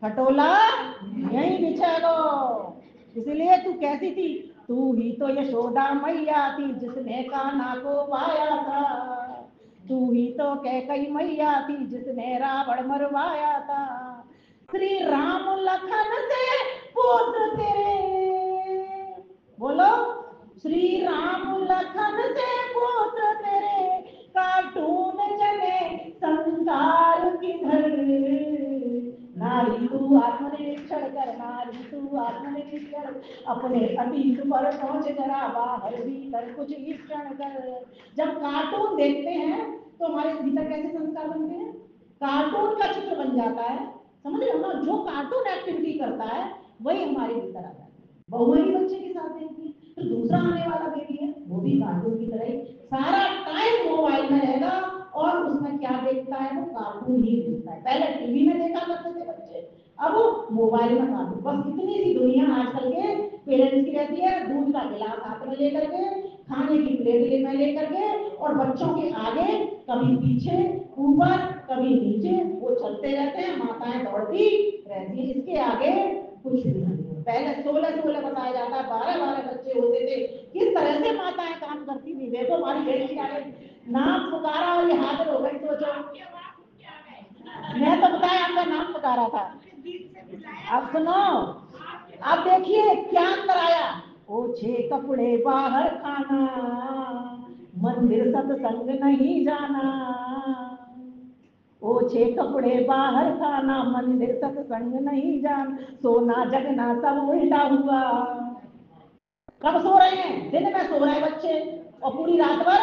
Speaker 1: खटोला यही बिछेगो। इसलिए तू कैसी थी, तू ही तो यशोदा मैया थी जिसने कान्हा को पाया था, तू ही तो कैकई मैया थी जिसने रावण मरवाया था। श्री राम लखन से पुत्र तेरे, बोलो, श्री राम लखन से पुत्र तेरे, कार्टून जने संसार किधर। नारी तू आत्मनिरीक्षण कर, नारी तू आत्मनिरीक्षण, अपने अतीत पर पहुंच जरा बाहर भीतर कुछ ईक्षण कर। जब कार्टून देखते हैं तो हमारे भीतर कैसे संस्कार बनते हैं, कार्टून का चित्र बन जाता है। समझ रहे हो ना, जो कार्टून एक्टिविटी करता है वही हमारे भीतर आता है। बहु ही बच्चे के साथ देखती है, तो दूसरा आने वाला बेबी है वो भी कार्टून की तरह ही सारा टाइम मोबाइल में रहेगा और उसमें क्या देखता है, वो कार्टून ही देखता है। पहले टीवी में देखा करते थे बच्चे, अब मोबाइल में कार्टून। बस इतनी सी दुनिया आजकल के पेरेंट्स की रहती है, दूध का गिलास हाथ में लेकर के, खाने की प्लेट में लेकर के, और बच्चों के आगे कभी पीछे ऊपर कभी नीचे वो चलते रहते हैं, माताएं दौड़ती रहती है, इसके आगे कुछ भी नहीं। पहले 16 बताया जाता है, 12 बच्चे होते थे, किस तरह से माताएं काम करती थी। देखो हमारी बेटी आगे नाम पुकारा और ये हाजिर हो गई। सोचो, मैं तो बताया आपका नाम पुकारा था। अब सुनो, अब देखिए क्या अंतर आया। ओछे कपड़े बाहर खाना, मंदिर सत्संग नहीं जाना। ओछे कपड़े बाहर खाना, मंदिर सत्संग नहीं जाना, सोना जगना सब उल्टा हुआ। कब सो रहे हैं, दिन में सो रहे बच्चे और पूरी रात भर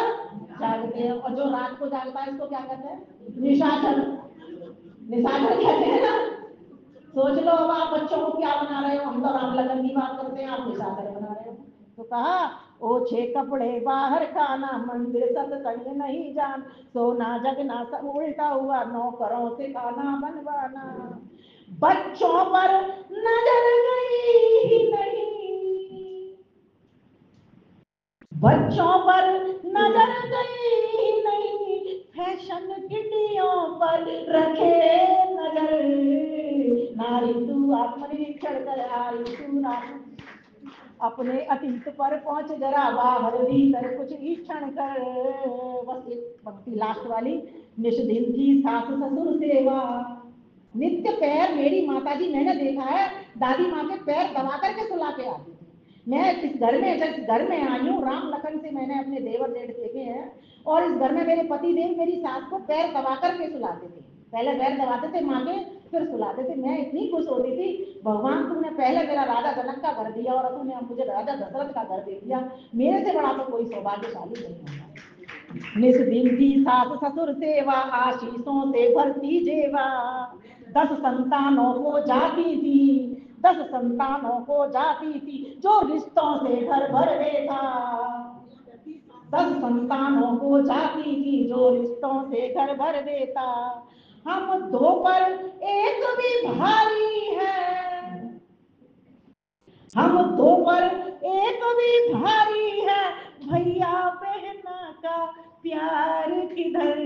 Speaker 1: जागते हैं। और जो रात को जागता है इसको क्या कहते हैं, निशाचर। निशाचर कहते हैं ना। सोच लो अब आप बच्चों को क्या बना रहे हो, हम तो राम लगन की बात करते हैं, आप निशाचर बना रहे हो। तो कहा ओछे कपड़े बाहर खाना, मंदिर सत्संग नहीं जान, सोना जगना सब उल्टा हुआ, नौकरों से खाना बनवाना। बच्चों पर नजर गई ही नहीं, बच्चों पर नजर गई नहीं, फैशन किटियों पर रखे नजर। नारी तू आत्मनिरीक्षण कर, नारी तू अपने अतीत पर पहुंच जरा बाहर भीतर कुछ ईक्षण कर। बस एक पंक्ति लास्ट वाली, निष्दिन की सास ससुर सेवा। नित्य पैर मेरी माताजी, मैंने देखा है दादी माँ के पैर दबा करके सुला के आती थी। मैं इस घर में, जिस घर में आई हूँ, राम लखन से मैंने अपने देवर जेठ देखे हैं, और इस घर में मेरे पति देव मेरी सास को पैर दबा करके सुलाते थे। पहले पैर दबाते थे माँ के, फिर सुलाते थे। मैं इतनी खुश होती थी, भगवान तुमने पहले मेरा राजा जनक का घर दिया और तूने मुझे राजा दशरथ का घर दे दिया, मेरे से बड़ा तो कोई सौभाग्यशाली नहीं होता। निष्दिन की सास ससुर सेवा, आशीषों से भरती जेवा। 10 संतानों को जाती थी, 10 संतानों को जाती थी, जो रिश्तों से घर भर देता। 10 संतानों को जाती थी, जो रिश्तों से घर भर देता। हम 2 पर एक भी भारी है, हम 2 पर एक भी भारी है, भैया बहना का प्यार किधर।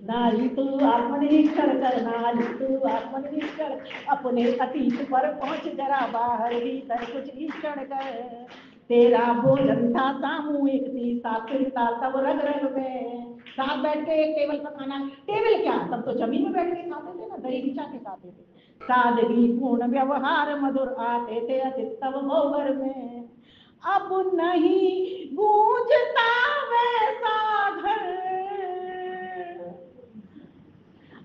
Speaker 1: नारी तू आत्मनिरीक्षण कर, नारी तू आत्मनिरीक्षण, अपने अतीत पर पहुंच जरा बाहर भीतर कुछ ईक्षण कर। तेरा भोजन था सामूहिक, थी सात्विकता सब रग रग में। साथ बैठ के एक टेबल पर खाना, टेबल क्या, तब तो जमीन में बैठ के खाते थे ना, दही बिछा के खाते थे। सादगी पूर्ण व्यवहार मधुर, आते थे अतिथि तब भोगर में। अब नहीं गूंजता वैसा घर,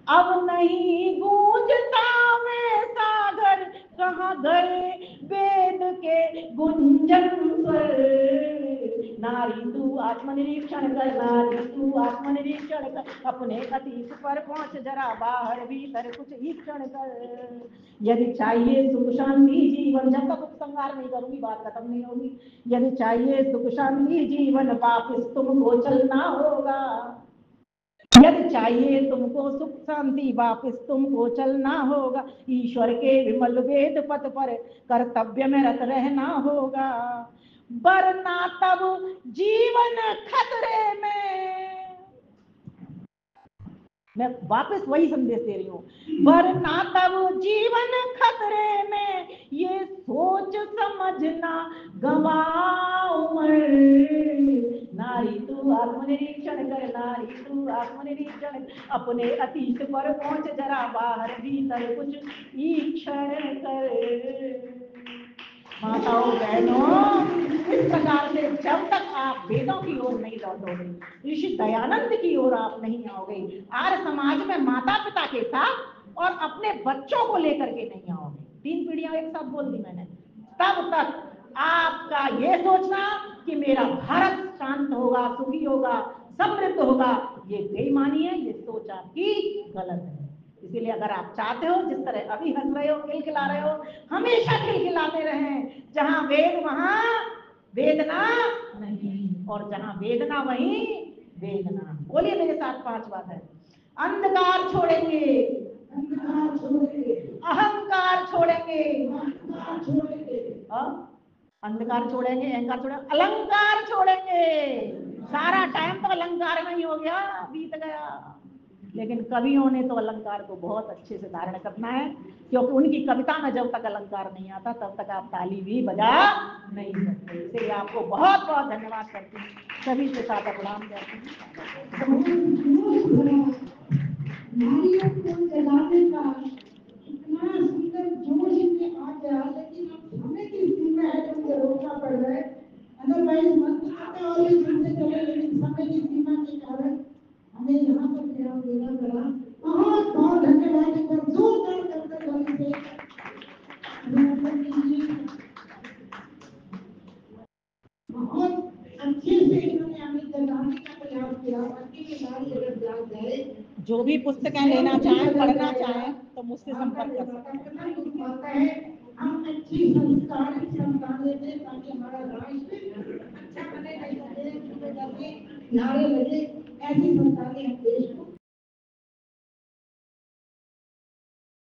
Speaker 1: अब नहीं गूंजता वैसा घर, कहाँ गए वेद के गुंजन स्वर। नारी तू आत्मनिरीक्षण कर, नारी तू आत्मनिरीक्षण कर, अपने अतीत पर पहुंच जरा बाहर भीतर कुछ ईक्षण कर। यदि चाहिए सुख शांति जीवन, जब तक उपसंहार नहीं करूंगी बात खत्म नहीं होगी। यदि चाहिए सुख शांति जीवन, वापिस तुमको चलना होगा। यदि चाहिए तुमको सुख शांति वापिस तुमको चलना होगा, ईश्वर के विमल वेद पथ पर कर्तव्य में रत रहना होगा, वरना तब जीवन खतरे में। मैं वापस वही संदेश दे रही हूँ, वरना तब जीवन खतरे में, ये सोच समझना गवाओ उम्र। नारी तू आत्मनिरीक्षण कर, नारी तू आत्मनिरीक्षण, अपने अतीत पर पहुंच जरा, बाहर भीतर कुछ ईक्षण कर। माताओं बहनों, इस प्रकार से जब तक आप वेदों की ओर नहीं लौटोगे, ऋषि दयानंद की ओर आप नहीं आओगे, आर्य समाज में माता पिता के साथ और अपने बच्चों को लेकर के नहीं आओगे, 3 पीढ़ियां एक साथ बोल दी मैंने, तब तक आपका ये सोचना कि मेरा भारत शांत होगा, सुखी होगा, समृद्ध होगा, ये बेईमानी है, ये सोच आपकी गलत है। इसीलिए अगर आप चाहते हो, जिस तरह अभी हंस रहे हो, खिलखिला रहे हो, हमेशा खिलखिलाते रहें, जहां वेद वहां वेदना नहीं, और जहां वेदना वहीं वेदना। बोलिए मेरे साथ 5 बात है। अंधकार छोड़ेंगे, अहंकार छोड़ेंगे, अंधकार छोड़ेंगे, अहंकार छोड़ेंगे, अलंकार छोड़ेंगे। सारा टाइम तो अलंकार में ही हो गया, बीत गया, लेकिन कवियों ने तो अलंकार को बहुत अच्छे से धारण करना है, क्योंकि उनकी कविता में जब तक अलंकार नहीं आता तब तक आप ताली भी बजा नहीं सकते। इसलिए आपको बहुत बहुत धन्यवाद करती हूँ, सभी के साथ प्रणाम करती हूँ। नारियों को जलाने का इतना सुंदर जोश में आ गया, लेकिन अब समय की सीमा है तो मुझे रोकना पड़ रहा है, अदरवाइज मंत्र करते और भी सुनते चले, लेकिन समय की सीमा के कारण हमें यहाँ पर विराम देना पड़ा। बहुत बहुत धन्यवाद, एक बार जोरदार करते ध्वनि से अभिनंदन कीजिए। बहुत अच्छे से इन्होंने हमें जगाने का प्रयास किया। जो भी पुस्तकें लेना चाहें, पढ़ना चाहें, तो मुझसे संपर्क कर सकते हैं। हम अच्छी संस्कारित संतान लेते हैं ताकि हमारा राष्ट्र अच्छा बने, नारे लगे, ऐसी संतान